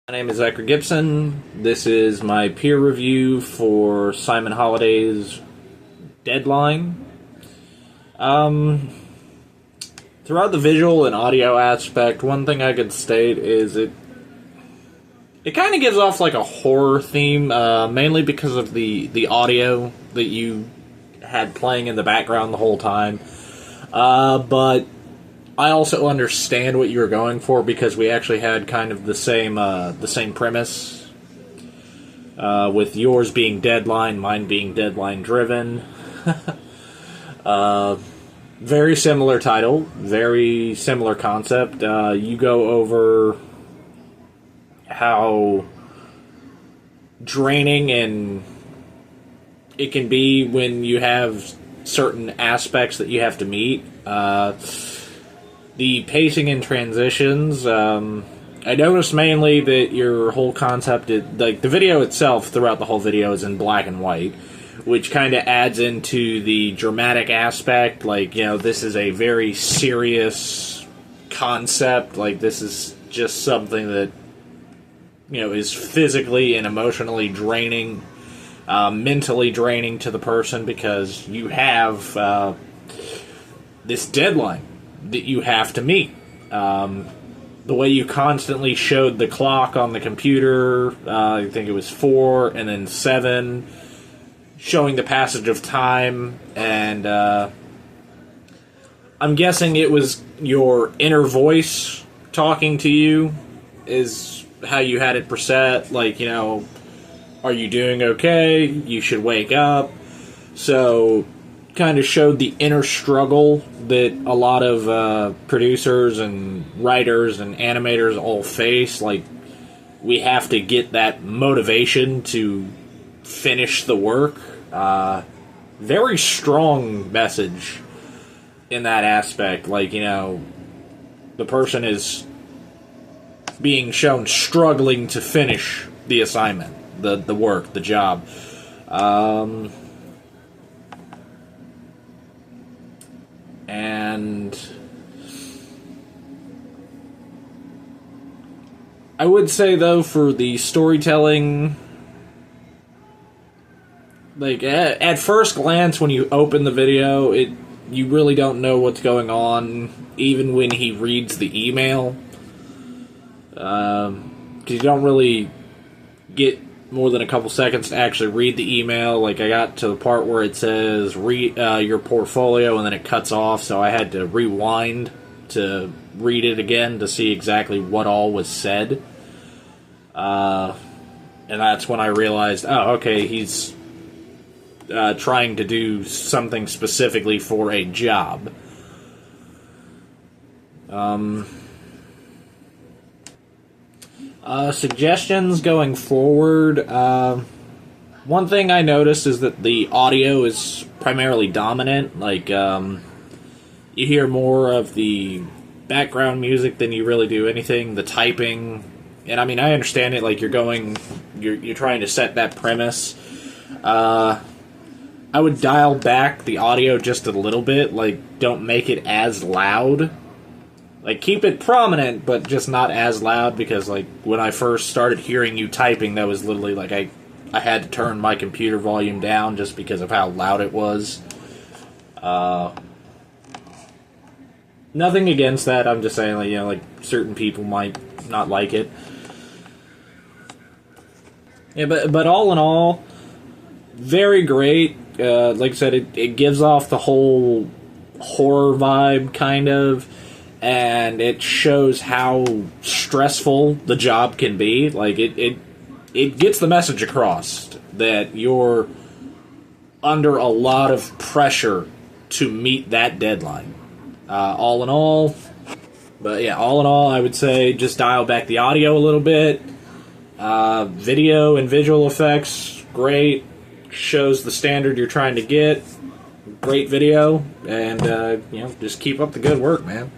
My name is Zachary Gibson. This is my peer review for Simon Holiday's Deadline. Throughout the visual and audio aspect, one thing I could state is it kind of gives off like a horror theme, mainly because of the audio that you had playing in the background the whole time. But I also understand what you were going for because we actually had kind of the same premise, with yours being deadline, mine being deadline driven. Very similar title, very similar concept. You go over how draining and it can be when you have certain aspects that you have to meet. The pacing and transitions, I noticed mainly that your whole concept, like the video itself throughout the whole video is in black and white, which kind of adds into the dramatic aspect. Like, you know, this is a very serious concept. Like, this is just something that, you know, is physically and emotionally draining, mentally draining to the person because you have this deadline that you have to meet. The way you constantly showed the clock on the computer, I think it was 4 and then 7, showing the passage of time, and I'm guessing it was your inner voice talking to you is how you had it preset, like, you know, are you doing okay? You should wake up. So kind of showed the inner struggle that a lot of producers and writers and animators all face. Like, we have to get that motivation to finish the work. Very strong message in that aspect. Like, you know, the person is being shown struggling to finish the assignment, the work, the job. And I would say, though, for the storytelling, like, at first glance, when you open the video, you really don't know what's going on, even when he reads the email. Because you don't really get more than a couple seconds to actually read the email. Like, I got to the part where it says, read your portfolio, and then it cuts off, so I had to rewind to read it again to see exactly what all was said. And that's when I realized, oh, okay, he's trying to do something specifically for a job. Suggestions going forward. One thing I noticed is that the audio is primarily dominant. Like, you hear more of the background music than you really do anything. The typing, and I mean, I understand it. Like, you're trying to set that premise. I would dial back the audio just a little bit. Like, don't make it as loud. Like, keep it prominent, but just not as loud, because, like, when I first started hearing you typing, that was literally, like, I had to turn my computer volume down just because of how loud it was. Nothing against that, I'm just saying, like, you know, like, certain people might not like it. Yeah, but all in all, very great. Like I said, it gives off the whole horror vibe, kind of. And it shows how stressful the job can be. Like, it gets the message across that you're under a lot of pressure to meet that deadline. All in all, I would say just dial back the audio a little bit. Video and visual effects, great. Shows the standard you're trying to get. Great video. And, you know, just keep up the good work, man.